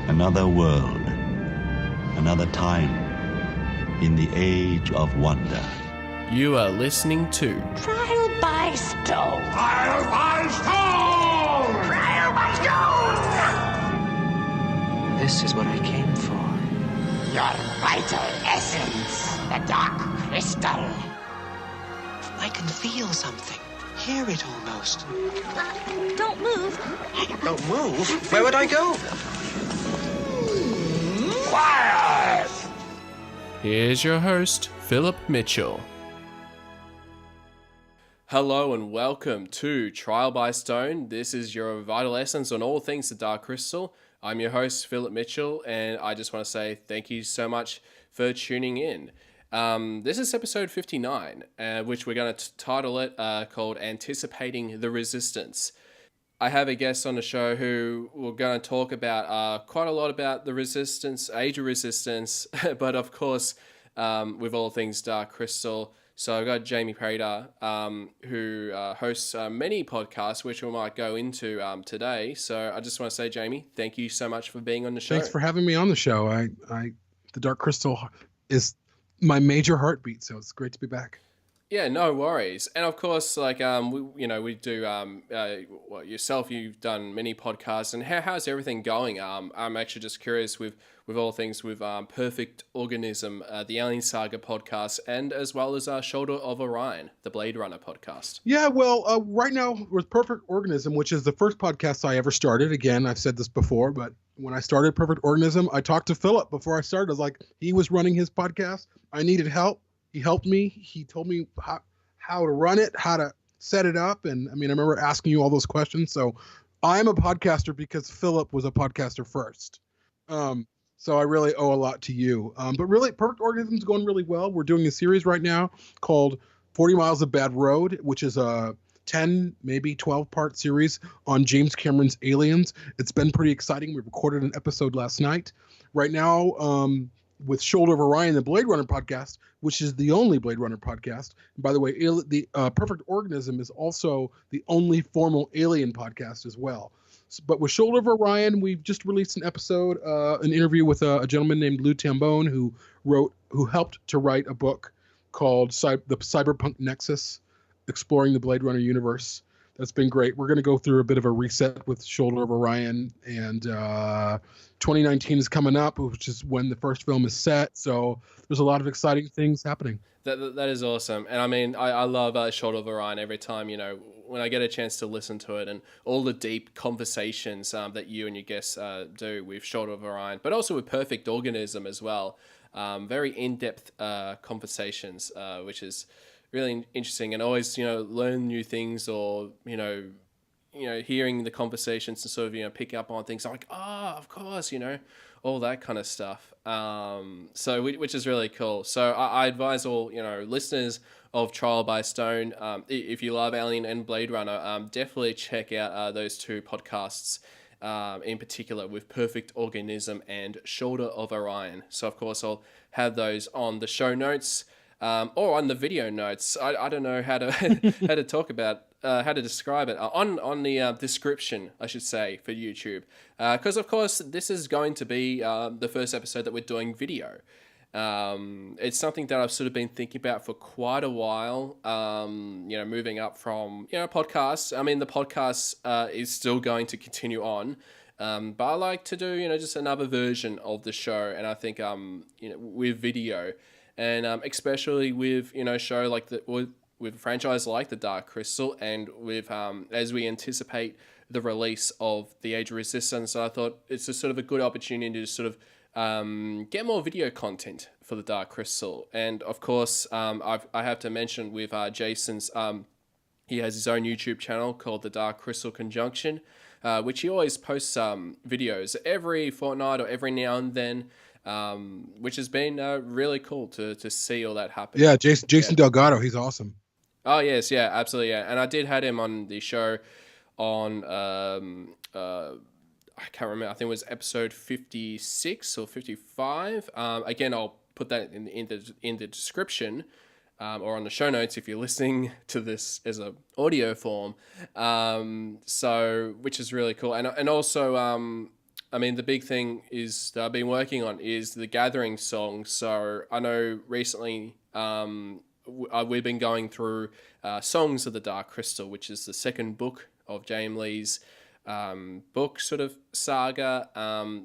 Another world, another time, in the age of wonder. You are listening to Trial by Stone. Trial by Stone! Trial by Stone! This is what I came for. Your vital essence, the dark crystal. I can feel something. Hear it almost. Don't move. Don't move? Where would I go? Quiet! Here's your host, Philip Mitchell. Hello and welcome to Trial by Stone. This is your vital essence on all things the Dark Crystal. I'm your host, Philip Mitchell, and I just want to say thank you so much for tuning in. This is episode 59, which we're going to title it called Anticipating the Resistance. I have a guest on the show who we're going to talk about quite a lot about the resistance, age of resistance, but of course, with all things Dark Crystal. So I've got Jaime Prater, who hosts many podcasts, which we might go into today. So I just want to say, Jaime, thank you so much for being on the show. Thanks for having me on the show. The Dark Crystal is my major heartbeat, so it's great to be back. Yeah, no worries. And of course, like we do. Well, yourself, you've done many podcasts, and how's everything going? I'm actually just curious with all things with Perfect Organism, the Alien Saga podcast, and as well as Shoulder of Orion, the Blade Runner podcast. Yeah, well, right now with Perfect Organism, which is the first podcast I ever started. Again, I've said this before, but when I started Perfect Organism, I talked to Philip before I started. I was like, he was running his podcast. I needed help. He helped me. He told me how to run it, how to set it up. And I mean, I remember asking you all those questions. So I'm a podcaster because Philip was a podcaster first. So I really owe a lot to you. But really, Perfect Organism is going really well. We're doing a series right now called 40 Miles of Bad Road, which is a 10, maybe 12-part series on James Cameron's Aliens. It's been pretty exciting. We recorded an episode last night. Right now, with Shoulder of Orion, the Blade Runner podcast, which is the only Blade Runner podcast. And by the way, the Perfect Organism is also the only formal Alien podcast as well. But with Shoulder of Orion, we've just released an episode, an interview with a gentleman named Lou Tambone, who helped to write a book called The Cyberpunk Nexus, Exploring the Blade Runner Universe. That's been great. We're going to go through a bit of a reset with Shoulder of Orion, and 2019 is coming up, which is when the first film is set. So there's a lot of exciting things happening. That is awesome. And I mean, I love Shoulder of Orion every time, when I get a chance to listen to it, and all the deep conversations that you and your guests do with Shoulder of Orion, but also with Perfect Organism as well. Very in-depth conversations, which is really interesting, and always, learn new things, or, hearing the conversations and sort of, pick up on things like, of course, all that kind of stuff. So which is really cool. So I advise all, listeners of Trial by Stone, if you love Alien and Blade Runner, definitely check out those two podcasts, in particular with Perfect Organism and Shoulder of Orion. So of course I'll have those on the show notes. Or on the video notes. I don't know how to how to talk about how to describe it on the description, I should say, for YouTube, because of course this is going to be the first episode that we're doing video. It's something that I've sort of been thinking about for quite a while. Moving up from podcasts. I mean, the podcast is still going to continue on. But I like to do just another version of the show, and I think with video. And especially with show like with a franchise like the Dark Crystal, and with as we anticipate the release of the Age of Resistance, I thought it's a sort of a good opportunity to sort of get more video content for the Dark Crystal. And of course, I have to mention with Jason's, he has his own YouTube channel called the Dark Crystal Conjunction, which he always posts videos every fortnight or every now and then. Which has been really cool to see all that happen. Yeah, Jason Delgado, he's awesome. Oh yes, yeah, absolutely, yeah. And I did had him on the show on I can't remember. I think it was episode 56 or 55. Again, I'll put that in the description. Or on the show notes if you're listening to this as an audio form. So, which is really cool. And also, I mean, the big thing is that I've been working on is the Gathering song. So I know recently we've been going through Songs of the Dark Crystal, which is the second book of James Lee's book sort of saga.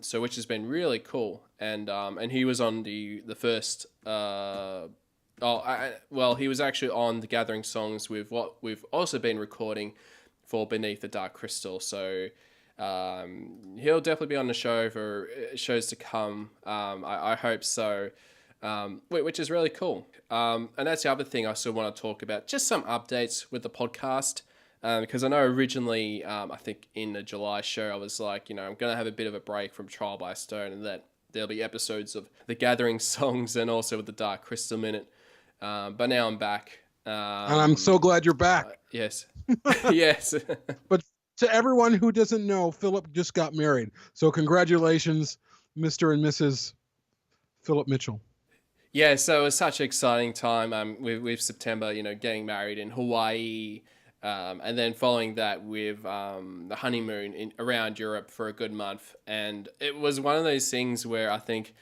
So which has been really cool. And he was on the first. He was actually on the Gathering songs with what we've also been recording for Beneath the Dark Crystal. So he'll definitely be on the show for shows to come. I hope so, which is really cool. And that's the other thing I still want to talk about. Just some updates with the podcast. Because I know originally, I think in the July show, I was like, I'm going to have a bit of a break from Trial by Stone and that there'll be episodes of the Gathering songs and also with the Dark Crystal Minute. But now I'm back. And I'm so glad you're back. Yes. Yes. But to everyone who doesn't know, Philip just got married. So congratulations, Mr. and Mrs. Philip Mitchell. Yeah, so it was such an exciting time with September, getting married in Hawaii. And then following that with the honeymoon around Europe for a good month. And it was one of those things where I think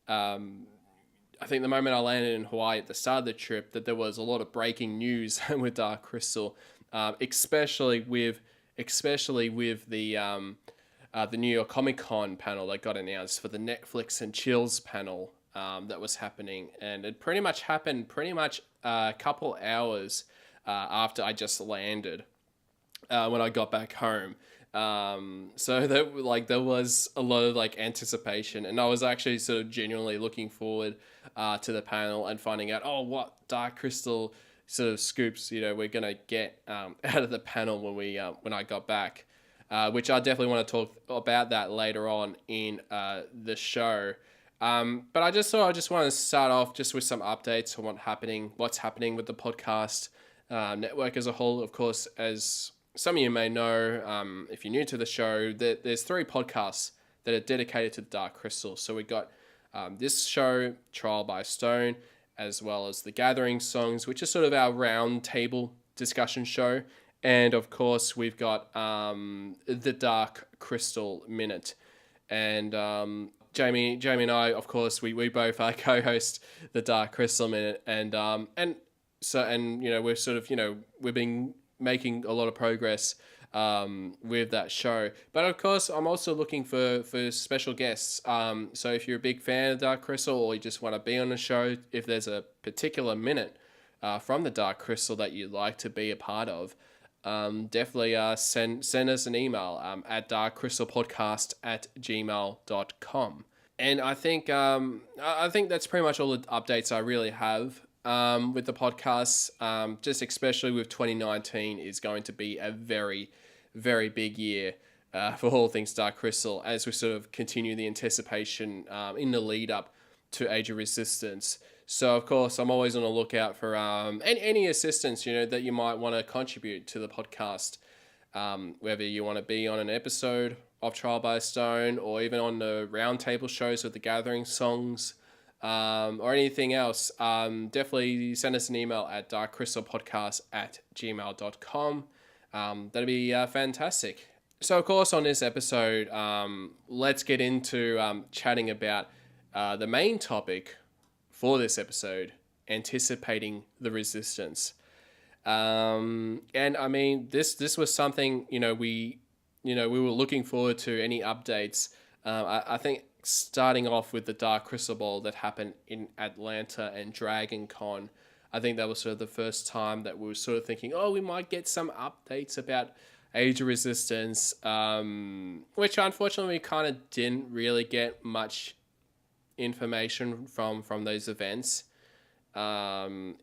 the moment I landed in Hawaii at the start of the trip, that there was a lot of breaking news with Dark Crystal, especially with the New York Comic Con panel that got announced for the Netflix and Chills panel that was happening. And it pretty much happened a couple hours after I just landed when I got back home. So there was a lot of anticipation, and I was actually sort of genuinely looking forward to the panel and finding out, what Dark Crystal sort of scoops, we're going to get out of the panel when I got back, which I definitely want to talk about that later on in the show. But I just want to start off just with some updates on what's happening with the podcast network as a whole. Of course, as some of you may know, if you're new to the show, there's 3 podcasts that are dedicated to the Dark Crystal. So we got this show, Trial by Stone, as well as the Gathering songs, which is sort of our round table discussion show. And of course, we've got the Dark Crystal Minute. And Jamie and I, of course, we both co-host the Dark Crystal Minute. And we're sort of, we've been making a lot of progress with that show. But of course, I'm also looking for special guests. So if you're a big fan of Dark Crystal, or you just want to be on the show, if there's a particular minute from the Dark Crystal that you'd like to be a part of, definitely send us an email at darkcrystalpodcast@gmail.com. And I think that's pretty much all the updates I really have with the podcast. Just especially with 2019 is going to be a very, very big year for all things Dark Crystal, as we sort of continue the anticipation in the lead up to Age of Resistance. So of course, I'm always on the lookout for any assistance that you might want to contribute to the podcast, whether you want to be on an episode of Trial by Stone, or even on the roundtable shows with the Gathering songs, or anything else. Definitely send us an email at darkcrystalpodcast@gmail.com. That'd be fantastic. So of course, on this episode, let's get into chatting about the main topic for this episode, anticipating the Resistance. And I mean, this was something, we were looking forward to any updates. I think starting off with the Dark Crystal Ball that happened in Atlanta and Dragon Con, I think that was sort of the first time that we were sort of thinking, we might get some updates about Age of Resistance, which unfortunately we kind of didn't really get much information from those events. And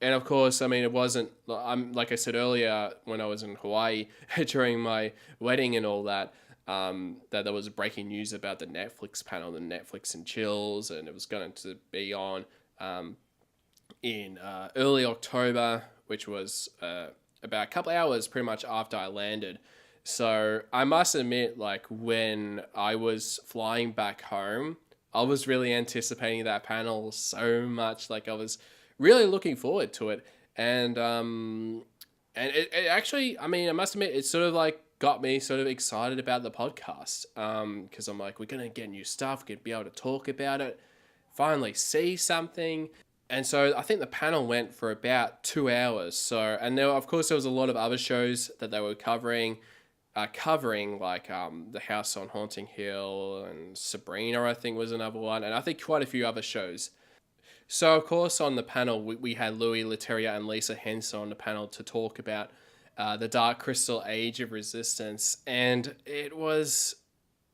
of course, I mean, it wasn't, like I said earlier, when I was in Hawaii during my wedding and all that, that there was breaking news about the Netflix panel, the Netflix and Chills, and it was going to be on in early October, which was about a couple hours pretty much after I landed. So I must admit, when I was flying back home, I was really anticipating that panel so much. I was really looking forward to it. And it actually, I mean, I must admit, it's sort of got me sort of excited about the podcast, because I'm like, we're going to get new stuff, we're going to be able to talk about it, finally see something. And so I think the panel went for about 2 hours. So, and there, of course, there was a lot of other shows that they were covering like The House on Haunting Hill, and Sabrina, I think, was another one, and I think quite a few other shows. So, of course, on the panel, we had Louis Leterrier and Lisa Henson on the panel to talk about the Dark Crystal Age of Resistance. And it was,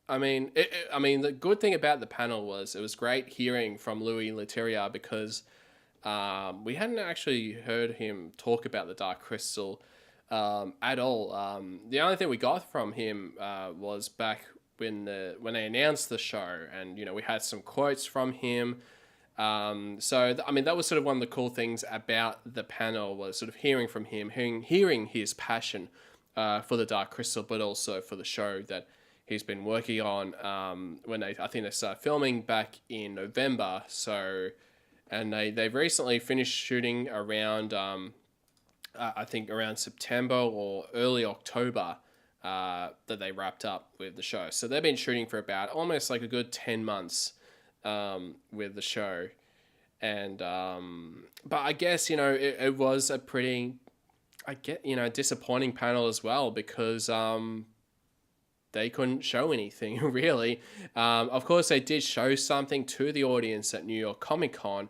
I mean, the good thing about the panel was it was great hearing from Louis Leterrier, because we hadn't actually heard him talk about the Dark Crystal at all. The only thing we got from him was back when they announced the show, and we had some quotes from him. That was sort of one of the cool things about the panel, was sort of hearing from him, hearing his passion for the Dark Crystal, but also for the show that he's been working on. I think they started filming back in November. So, and they've recently finished shooting around I think around September or early October that they wrapped up with the show. So they've been shooting for about almost like a good 10 months with the show. And but I guess it was a pretty disappointing panel as well, because they couldn't show anything really. Of course they did show something to the audience at New York Comic Con,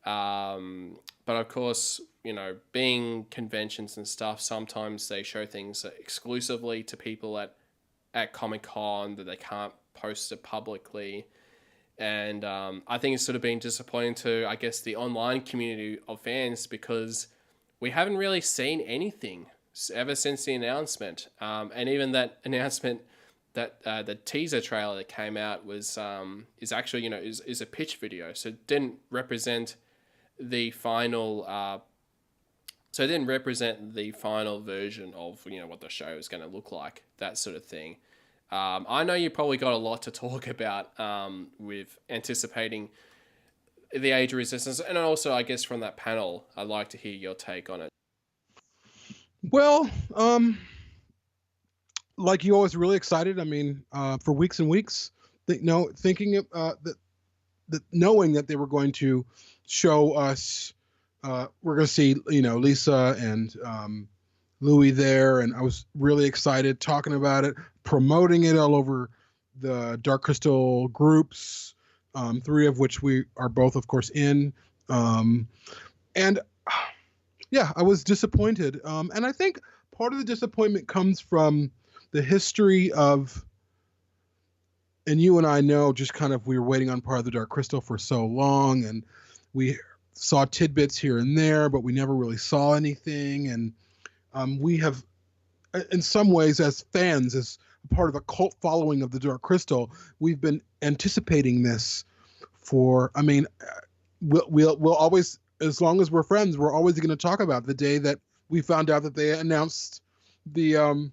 but of course being conventions and stuff, sometimes they show things exclusively to people at Comic Con that they can't post it publicly. And I think it's sort of been disappointing to, I guess, the online community of fans, because we haven't really seen anything ever since the announcement. And even that announcement, that the teaser trailer that came out is actually, is a pitch video. So it didn't represent the final version of, what the show is going to look like, that sort of thing. I know you probably got a lot to talk about with anticipating the Age of Resistance, and also, I guess, from that panel, I'd like to hear your take on it. Well, like you, I was really excited. I mean, for weeks and weeks, thinking that knowing that they were going to show us, we're going to see, Lisa and Louis there, and I was really excited talking about it, promoting it all over the Dark Crystal groups, 3 of which we are both, of course, in. And yeah, I was disappointed. And I think part of the disappointment comes from the history of, and you and I know, just kind of, we were waiting on part of the Dark Crystal for so long, and we saw tidbits here and there, but we never really saw anything. And we have, in some ways, as fans, as part of a cult following of the Dark Crystal, we've been anticipating this for, I mean, we'll always, as long as we're friends, we're always going to talk about the day that we found out that they announced the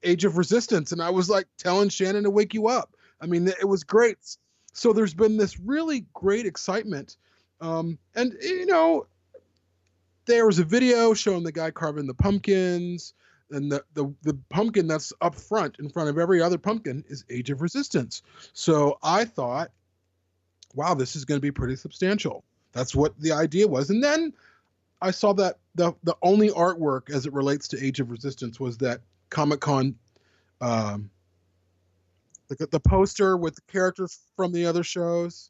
Age of Resistance. And I was like telling Shannon to wake you up. I mean, it was great. So there's been this really great excitement. And, there was a video showing the guy carving the pumpkins, and the pumpkin that's up front in front of every other pumpkin is Age of Resistance. So I thought, wow, this is going to be pretty substantial. That's what the idea was. And then I saw that the only artwork as it relates to Age of Resistance was that Comic-Con, the poster with the characters from the other shows.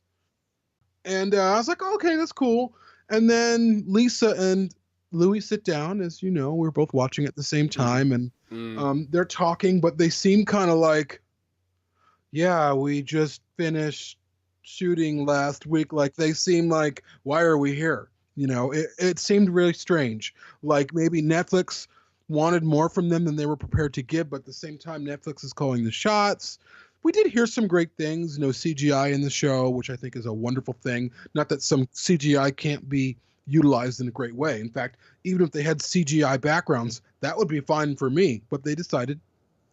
And I was like, oh, okay, that's cool. And then Lisa and Louis sit down, as you know, we're both watching at the same time, and they're talking, but they seem kind of like, yeah, we just finished shooting last week. Like, they seem like, why are we here? It seemed really strange. Like maybe Netflix wanted more from them than they were prepared to give, but at the same time, Netflix is calling the shots. We did hear some great things, CGI in the show, which I think is a wonderful thing. Not that some CGI can't be utilized in a great way. In fact, even if they had CGI backgrounds, that would be fine for me. But they decided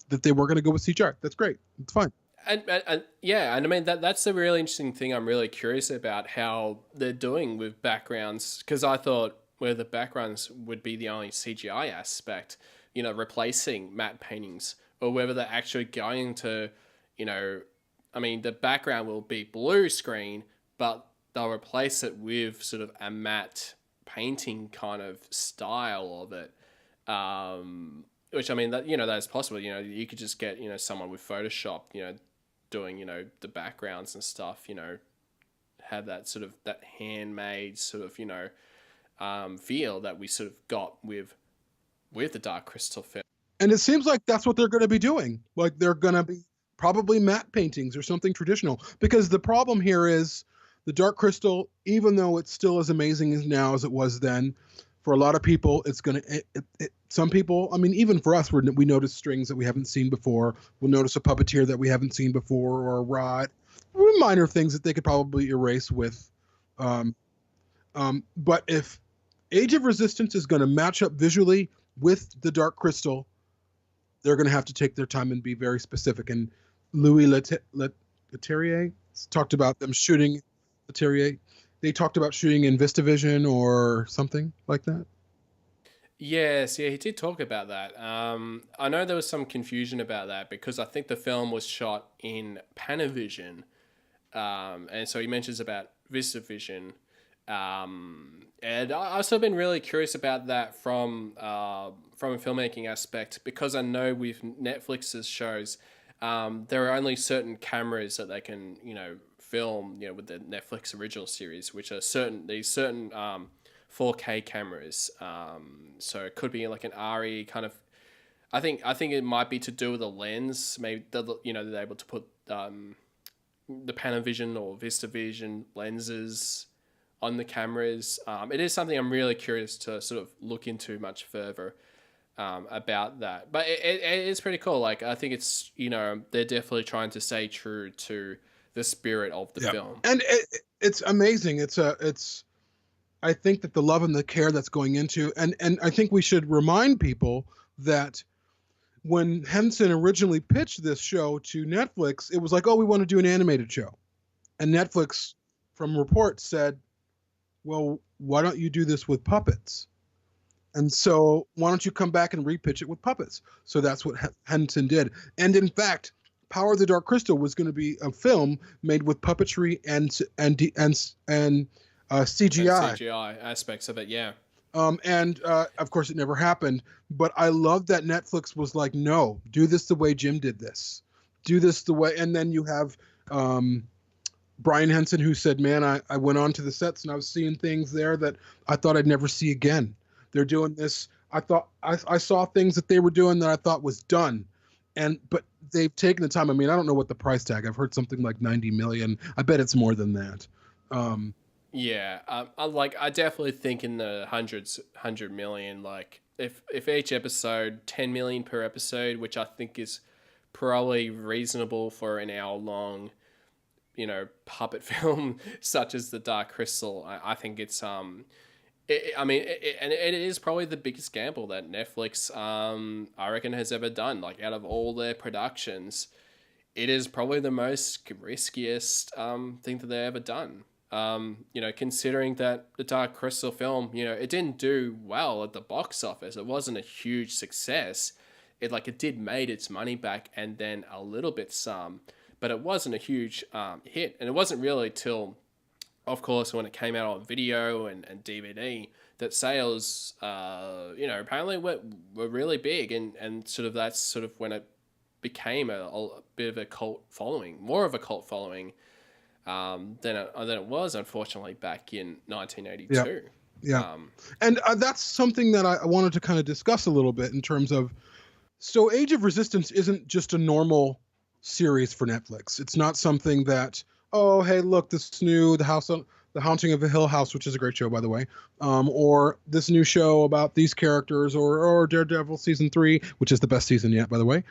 that they were going to go with CGI. That's great. It's fine. And I mean, that's the really interesting thing. I'm really curious about how they're doing with backgrounds, because I thought where the backgrounds would be the only CGI aspect. replacing matte paintings, or whether they're actually going to, the background will be blue screen, but they'll replace it with sort of a matte painting kind of style of it. Which, that's possible. You could just get, someone with Photoshop, doing, the backgrounds and stuff, have that sort of, that handmade sort of, feel that we sort of got with the Dark Crystal film. And it seems like that's what they're going to be doing. Like, they're going to be probably matte paintings or something traditional. Because the problem here is the Dark Crystal, even though it's still as amazing now as it was then, for a lot of people, it's going to, some people, even for us, we notice strings that we haven't seen before. We'll notice a puppeteer that we haven't seen before, or a rod. Minor things that they could probably erase with. But if Age of Resistance is going to match up visually with the Dark Crystal, they're going to have to take their time and be very specific. And Louis Leterrier talked about them shooting Leterrier. They talked about shooting in VistaVision or something like that. Yes, he did talk about that. I know there was some confusion about that because I think the film was shot in Panavision. And so he mentions about VistaVision. And I've also been really curious about that from a filmmaking aspect, because I know with Netflix's shows, there are only certain cameras that they can, film, with the Netflix original series, which are certain 4K cameras. So it could be like an RE kind of. I think it might be to do with the lens. Maybe they're able to put the Panavision or VistaVision lenses on the cameras. It is something I'm really curious to sort of look into much further about that. But it is pretty cool. Like, I think it's, they're definitely trying to stay true to the spirit of the film. And it's amazing. I think that the love and the care that's going into, and I think we should remind people that when Henson originally pitched this show to Netflix, it was like, oh, we want to do an animated show. And Netflix, from reports, said, well, why don't you do this with puppets? And so why don't you come back and repitch it with puppets? So that's what Henson did. And in fact, Power of the Dark Crystal was going to be a film made with puppetry and CGI. And CGI aspects of it, yeah. Of course, it never happened. But I love that Netflix was like, no, do this the way Jim did this. Do this the way. And then you have Brian Henson, who said, man, I went on to the sets and I was seeing things there that I thought I'd never see again. They're doing this. I thought I saw things that they were doing that I thought was done. But they've taken the time. I don't know what the price tag. I've heard something like 90 million. I bet it's more than that. I definitely think in the 100 million. Like, if each episode, 10 million per episode, which I think is probably reasonable for an hour long, puppet film such as the Dark Crystal. I think it's it is probably the biggest gamble that Netflix, I reckon, has ever done. Like, out of all their productions, it is probably the most riskiest thing that they've ever done. Considering that the Dark Crystal film, it didn't do well at the box office. It wasn't a huge success. It did made its money back and then a little bit some, but it wasn't a huge hit. And it wasn't really till, of course, when it came out on video and DVD, that sales, apparently were really big. And sort of that's sort of when it became a bit of a cult following, more of a cult following than it was, unfortunately, back in 1982. Yeah. And that's something that I wanted to kind of discuss a little bit in terms of, so Age of Resistance isn't just a normal series for Netflix. It's not something that, oh, hey, look, this new The Haunting of a Hill House, which is a great show, by the way, or this new show about these characters, or Daredevil season 3, which is the best season yet, by the way.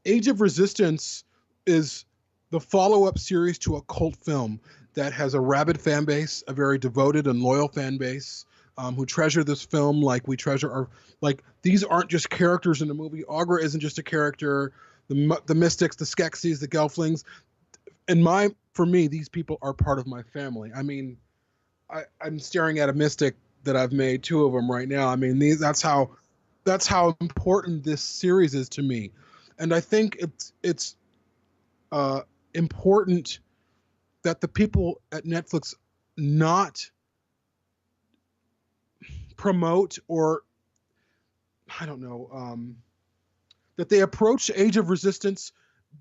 Age of Resistance is the follow-up series to a cult film that has a rabid fan base, a very devoted and loyal fan base, who treasure this film like we treasure our, like, these aren't just characters in the movie. Aughra isn't just a character. The Mystics, the Skeksis, the Gelflings. For me, these people are part of my family. I'm staring at a Mystic that I've made 2 of them right now. That's how that's how important this series is to me, and I think it's important that the people at Netflix not promote, or I don't know, that they approach Age of Resistance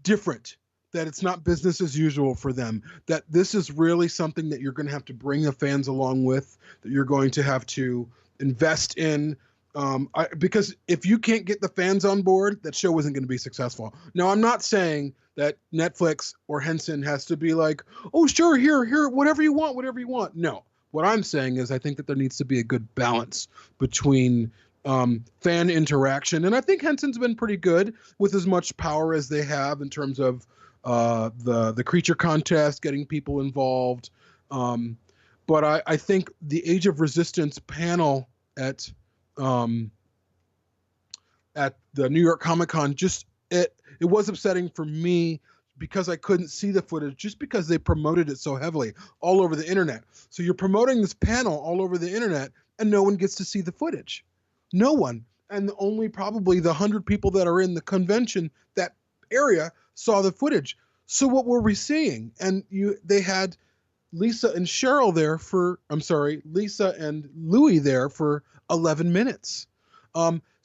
different, that it's not business as usual for them, that this is really something that you're going to have to bring the fans along with, that you're going to have to invest in. Because if you can't get the fans on board, that show isn't going to be successful. Now, I'm not saying that Netflix or Henson has to be like, oh, sure, here, whatever you want. No, what I'm saying is I think that there needs to be a good balance between fan interaction. And I think Henson's been pretty good with as much power as they have in terms of the creature contest, getting people involved. But I think the Age of Resistance panel at the New York Comic Con, it was upsetting for me because I couldn't see the footage, just because they promoted it so heavily all over the internet. So you're promoting this panel all over the internet and no one gets to see the footage. No one. And only probably the 100 people that are in the convention, that area, saw the footage. So what were we seeing? And they had Lisa and Louis there for 11 minutes.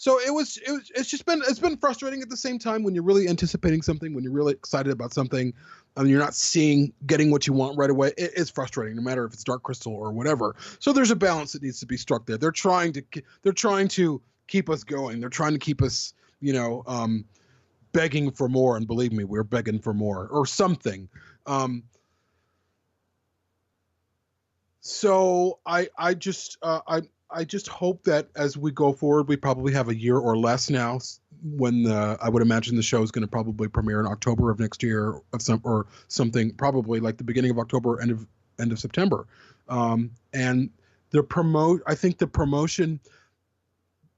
So it's been frustrating. At the same time, when you're really anticipating something, when you're really excited about something, and you're not getting what you want right away, it is frustrating, no matter if it's Dark Crystal or whatever. So there's a balance that needs to be struck there. They're trying to keep us going. They're trying to keep us, begging for more. And believe me, we're begging for more or something. So I just hope that as we go forward, we probably have a year or less now, when I would imagine the show is going to probably premiere in October of next year, or something, probably like the beginning of October, end of September. And I think the promotion,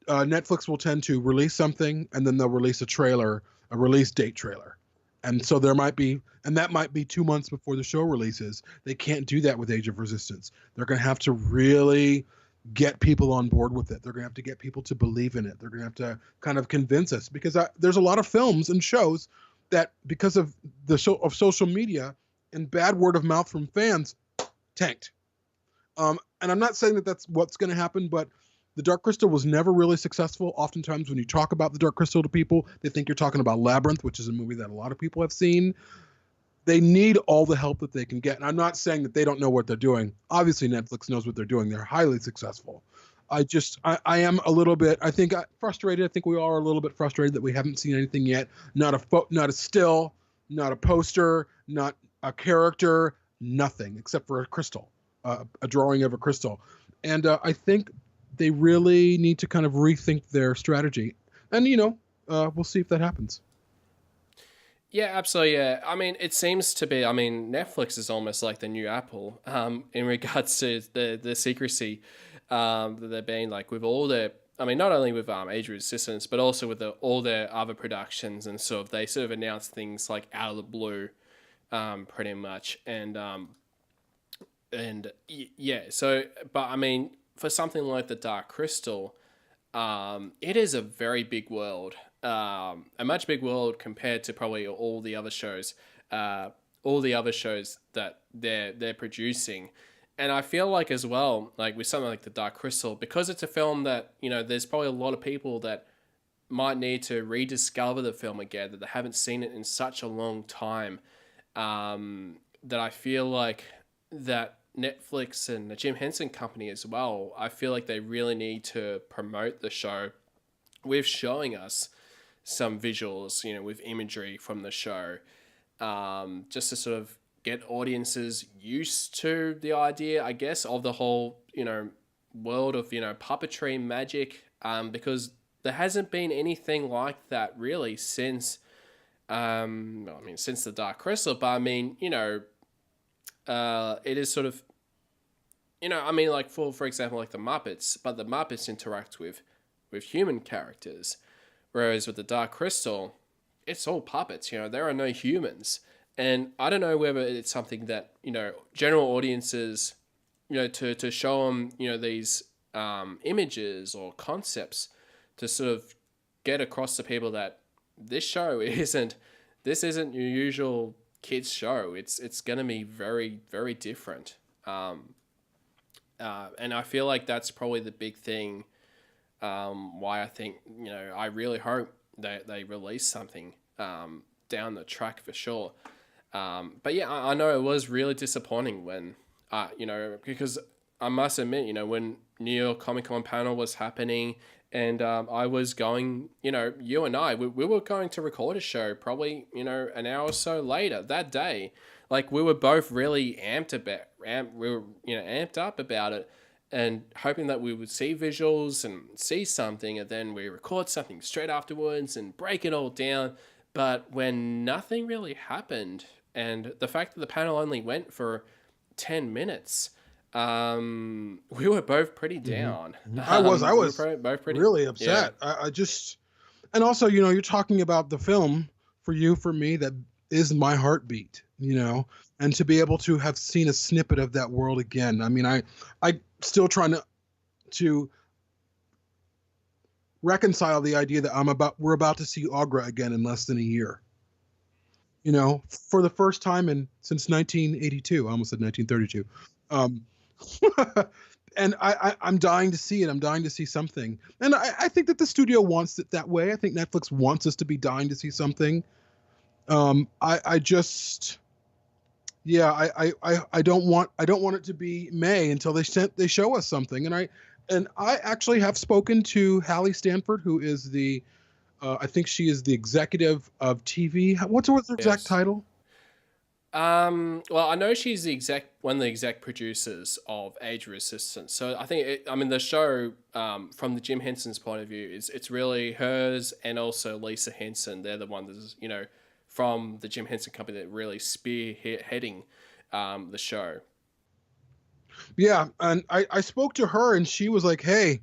Netflix will tend to release something and then they'll release a release date trailer. And so that might be 2 months before the show releases. They can't do that with Age of Resistance. They're going to have to really get people on board with it. They're going to have to get people to believe in it. They're going to have to kind of convince us, because there's a lot of films and shows that, because of of social media and bad word of mouth from fans, tanked. And I'm not saying that that's what's going to happen, but The Dark Crystal was never really successful. Oftentimes when you talk about The Dark Crystal to people, they think you're talking about Labyrinth, which is a movie that a lot of people have seen. They need all the help that they can get. And I'm not saying that they don't know what they're doing. Obviously, Netflix knows what they're doing. They're highly successful. I am a little bit, frustrated. I think we all are a little bit frustrated that we haven't seen anything yet. Not a still, not a poster, not a character, nothing except for a crystal, a drawing of a crystal. And I think they really need to kind of rethink their strategy. And, we'll see if that happens. Yeah, absolutely. Yeah, I mean, it seems to be. I mean, Netflix is almost like the new Apple in regards to the secrecy that they're being like with all their. I mean, not only with Age of Resistance, but also with all their other productions, and they sort of announce things like out of the blue, pretty much, and yeah. So, but I mean, for something like the Dark Crystal, it is a very big world. A much big world compared to probably all the other shows that they're producing. And I feel like as well, like with something like the Dark Crystal, because it's a film that, there's probably a lot of people that might need to rediscover the film again, that they haven't seen it in such a long time, that I feel like that Netflix and the Jim Henson Company as well, I feel like they really need to promote the show with showing us some visuals, with imagery from the show, just to sort of get audiences used to the idea, I guess, of the whole, world of, puppetry magic, because there hasn't been anything like that really since, since the Dark Crystal, but I mean, it is sort of, like for example, like the Muppets, but the Muppets interact with human characters. Whereas with the Dark Crystal, it's all puppets, there are no humans. And I don't know whether it's something that, general audiences, to show them, these images or concepts, to sort of get across to people that this show isn't your usual kids show. It's gonna be very, very different. And I feel like that's probably the big thing. Why I think, I really hope that they release something down the track for sure. But yeah, I know it was really disappointing when, because I must admit, when New York Comic Con panel was happening and I was going, you and I, we were going to record a show probably, an hour or so later that day. Like we were both really amped up about it and hoping that we would see visuals and see something, and then we record something straight afterwards and break it all down. But when nothing really happened, and the fact that the panel only went for 10 minutes, we were both pretty down. I was both pretty, really upset. Yeah. I just, and also, you're talking about the film for you, for me, that is my heartbeat, and to be able to have seen a snippet of that world again. I mean, I still trying to reconcile the idea that we're about to see Agra again in less than a year. For the first time since 1982. I almost said 1932. And I'm dying to see it. I'm dying to see something. And I think that the studio wants it that way. I think Netflix wants us to be dying to see something. I don't want it to be May until they show us something. And I actually have spoken to Hallie Stanford, who is I think she is the executive of TV. What's her exact title? Well, I know she's one of the exec producers of Age Resistance. So I think the show, from the Jim Henson's point of view, it's really hers and also Lisa Henson. They're the ones, from the Jim Henson company that really spearheading the show. Yeah, and I spoke to her and she was like, "Hey,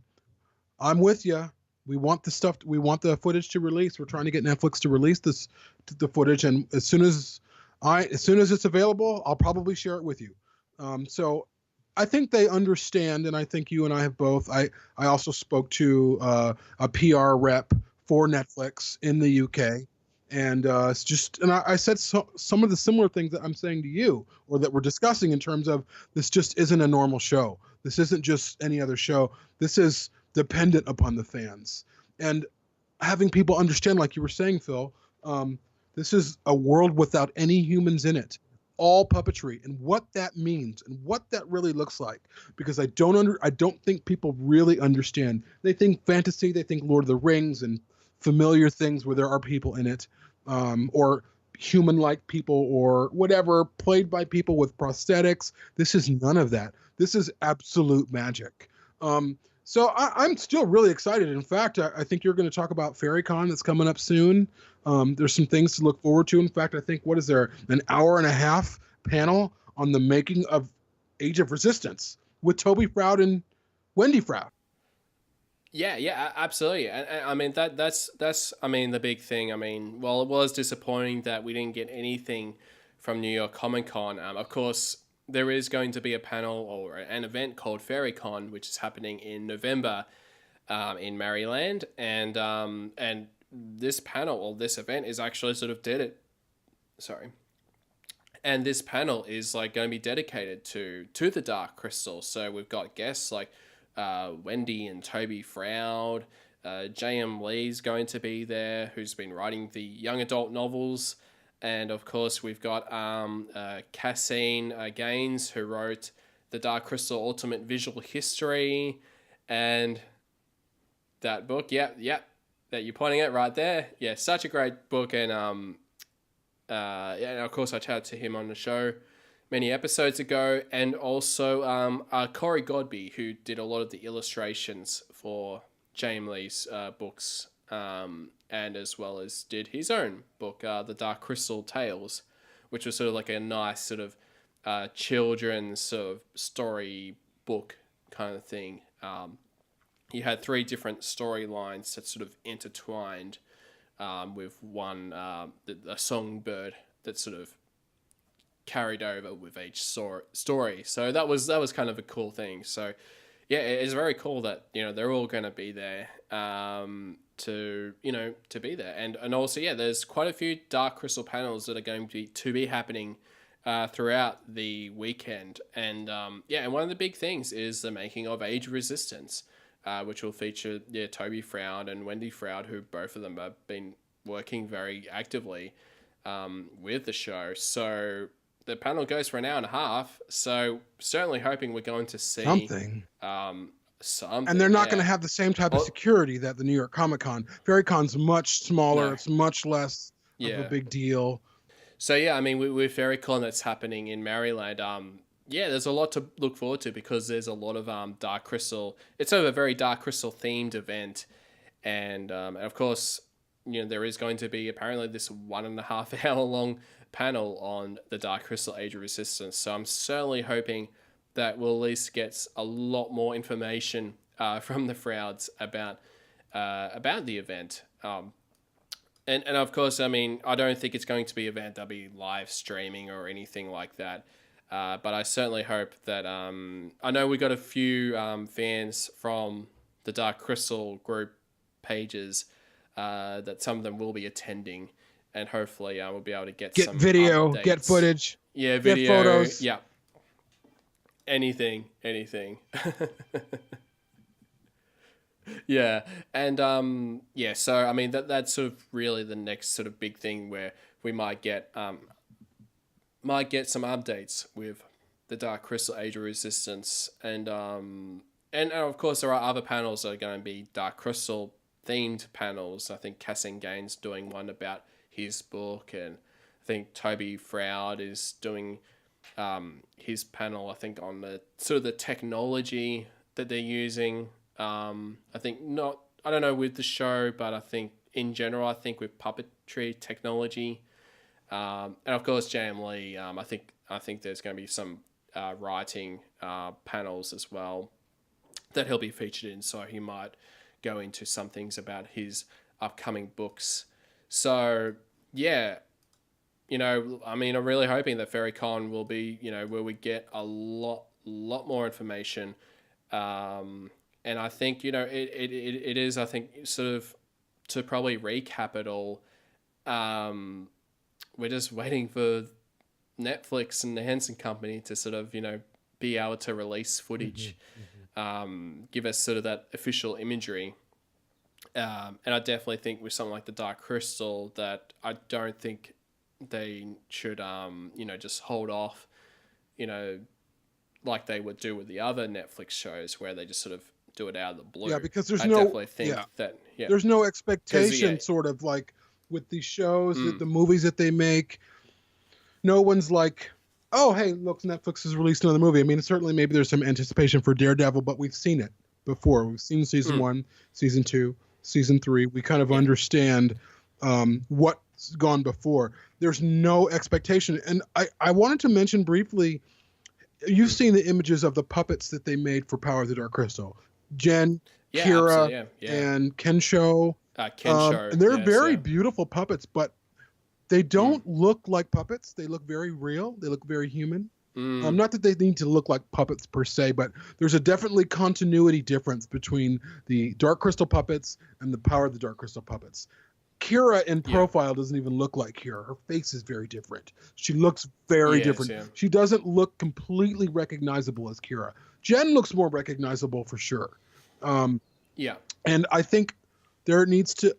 I'm with you. We want the stuff. We want the footage to release. We're trying to get Netflix to release the footage, and as soon as it's available, I'll probably share it with you." So I think they understand, and I think you and I have both. I also spoke to a PR rep for Netflix in the UK. And I said some of the similar things that I'm saying to you, or that we're discussing, in terms of this just isn't a normal show. This isn't just any other show. This is dependent upon the fans. And having people understand, like you were saying, Phil, this is a world without any humans in it, all puppetry, and what that means and what that really looks like. Because I don't think people really understand. They think fantasy, they think Lord of the Rings and familiar things where there are people in it, or human-like people, or whatever, played by people with prosthetics. This is none of that. This is absolute magic. So I'm still really excited. In fact, I think you're going to talk about FaeryCon that's coming up soon. There's some things to look forward to. In fact, I think, what is there, an hour and a half panel on the making of Age of Resistance with Toby Froud and Wendy Froud. Yeah, absolutely. And that's the big thing. Well, it was disappointing that we didn't get anything from New York Comic Con. Of course, there is going to be a panel or an event called FaeryCon, which is happening in November in Maryland. And this panel, or this event, is actually sort of And this panel is going to be dedicated to the Dark Crystal. So we've got guests like Wendy and Toby Froud. J.M. Lee's going to be there, who's been writing the young adult novels. And of course, we've got Cassine Gaines, who wrote The Dark Crystal Ultimate Visual History. And that book, that you're pointing at right there. Yeah, such a great book. And and of course, I chatted to him on the show many episodes ago. And also Corey Godby, who did a lot of the illustrations for James Lee's books, and as well as did his own book, The Dark Crystal Tales, which was sort of like a nice sort of children's sort of story book kind of thing. You had 3 different storylines that sort of intertwined with one, a songbird that sort of carried over with each story. So that was kind of a cool thing. So yeah, it's very cool that they're all going to be there to be there, and also there's quite a few Dark Crystal panels that are going to be happening throughout the weekend, and and one of the big things is the making of Age of Resistance, which will feature Toby Froud and Wendy Froud, who both of them have been working very actively with the show. So the panel goes for an hour and a half. So certainly hoping we're going to see something. Something. And they're not going to have the same type of security that the New York Comic Con. FaeryCon's much smaller. No. It's much less of a big deal. So I mean, with FaeryCon that's happening in Maryland, there's a lot to look forward to because there's a lot of Dark Crystal. It's sort of a very Dark Crystal themed event, and of course, there is going to be apparently this 1.5 hour long panel on the Dark Crystal Age of Resistance. So I'm certainly hoping that we'll at least get a lot more information from the Frouds about the event. And of course, I mean, I don't think it's going to be an event that'll be live streaming or anything like that. But I certainly hope that I know we got a few fans from the Dark Crystal group pages that some of them will be attending, and hopefully we'll be able to get some video, updates. get footage, video, get photos, anything. And so I mean that's sort of really the next sort of big thing where we might get some updates with the Dark Crystal Age of Resistance, and of course there are other panels that are going to be Dark Crystal themed panels. I think Cassin Gaines doing one about his book, and I think Toby Froud is doing his panel, I think, on the sort of the technology that they're using. I think I don't know with the show, but I think in general, I think with puppetry technology, and of course J.M. Lee, I think there's going to be some writing panels as well that he'll be featured in. So he might go into some things about his upcoming books. So I mean, I'm really hoping that FaeryCon will be, where we get a lot more information. And I think, it is, I think, sort of to probably recap it all. We're just waiting for Netflix and the Henson Company to sort of, be able to release footage, give us sort of that official imagery. And I definitely think with something like the Dark Crystal that I don't think they should, just hold off, like they would do with the other Netflix shows where they just sort of do it out of the blue. Yeah, because there's there's no expectation sort of like with these shows, the movies that they make. No one's like, oh, hey, look, Netflix has released another movie. I mean, certainly maybe there's some anticipation for Daredevil, but we've seen it before. We've seen season 1, season 2, season 3. We kind of understand what's gone before. There's no expectation. And I wanted to mention briefly, you've seen the images of the puppets that they made for Power of the Dark Crystal. Jen, Kira, and Kensho. And they're very beautiful puppets, but they don't look like puppets. They look very real. They look very human. Not that they need to look like puppets per se, but there's a definitely continuity difference between the Dark Crystal puppets and the Power of the Dark Crystal puppets. Kira in profile doesn't even look like Kira. Her face is very different. She looks very different. Yeah. She doesn't look completely recognizable as Kira. Jen looks more recognizable for sure. And I think there needs to,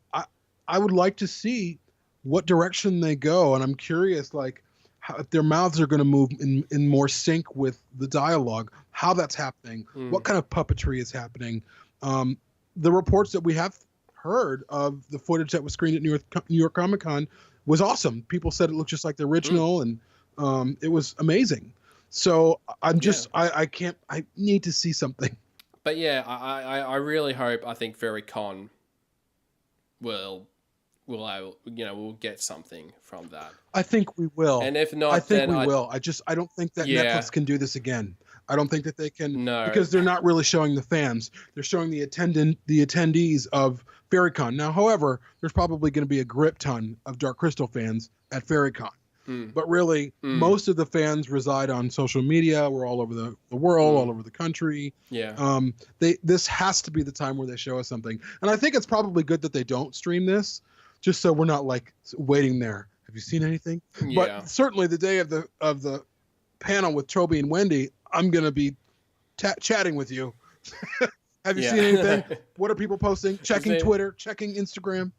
I would like to see what direction they go. And I'm curious, like, how, if their mouths are going to move in more sync with the dialogue, how that's happening, what kind of puppetry is happening. The reports that we have heard of the footage that was screened at New York Comic Con was awesome. People said it looked just like the original, and it was amazing. So I'm just, I need to see something. But I really hope, I think FaeryCon we'll get something from that. I think we will. And if not, I think we will. I don't think that Netflix can do this again. I don't think that they can, because they're not really showing the fans. They're showing the attendees of FaeryCon. Now, however, there's probably going to be a grip ton of Dark Crystal fans at FaeryCon. but really most of the fans reside on social media. We're all over the world, all over the country. Yeah. This has to be the time where they show us something. And I think it's probably good that they don't stream this, just so we're not like waiting there. Have you seen anything? Yeah. But certainly the day of the panel with Toby and Wendy, I'm going to be chatting with you. Have you seen anything? What are people posting? Checking Twitter, checking Instagram.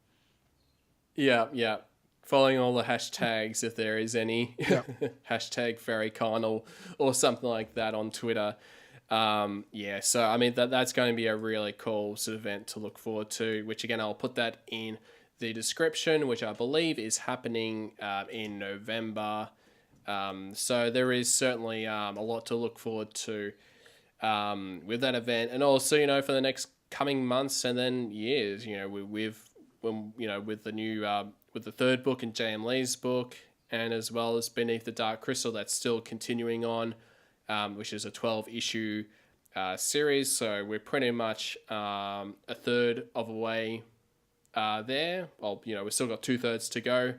Yeah. Following all the hashtags, if there is any. Yeah. Hashtag FaeryCon or something like that on Twitter. So I mean, that's going to be a really cool sort of event to look forward to, which again, I'll put that in the description, which I believe is happening in November. So there is certainly a lot to look forward to with that event, and also for the next coming months and then years. With the new with the third book in J.M. Lee's book, and as well as Beneath the Dark Crystal, that's still continuing on, which is a 12-issue series. So we're pretty much a third of a way there. Well, we've still got 2/3 to go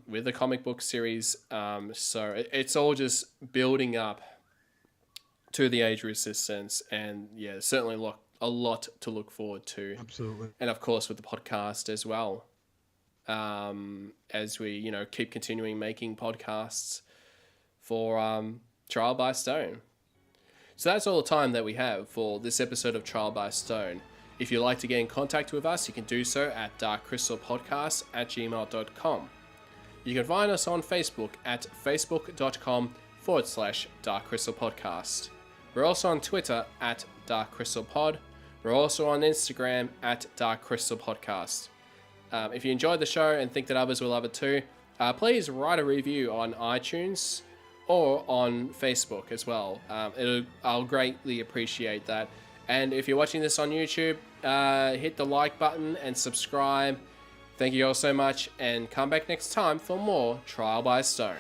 with the comic book series. So it's all just building up to the Age of Resistance, and certainly a lot to look forward to. Absolutely. And of course with the podcast as well, as we keep continuing making podcasts for Trial by Stone. So that's all the time that we have for this episode of Trial by Stone. If you'd like to get in contact with us, you can do so at darkcrystalpodcast@gmail.com. You can find us on Facebook at facebook.com/darkcrystalpodcast. We're also on Twitter at darkcrystalpod. We're also on Instagram at darkcrystalpodcast. If you enjoyed the show and think that others will love it too, please write a review on iTunes or on Facebook as well. I'll greatly appreciate that. And if you're watching this on YouTube, hit the like button and subscribe. Thank you all so much, and come back next time for more Trial by Stone.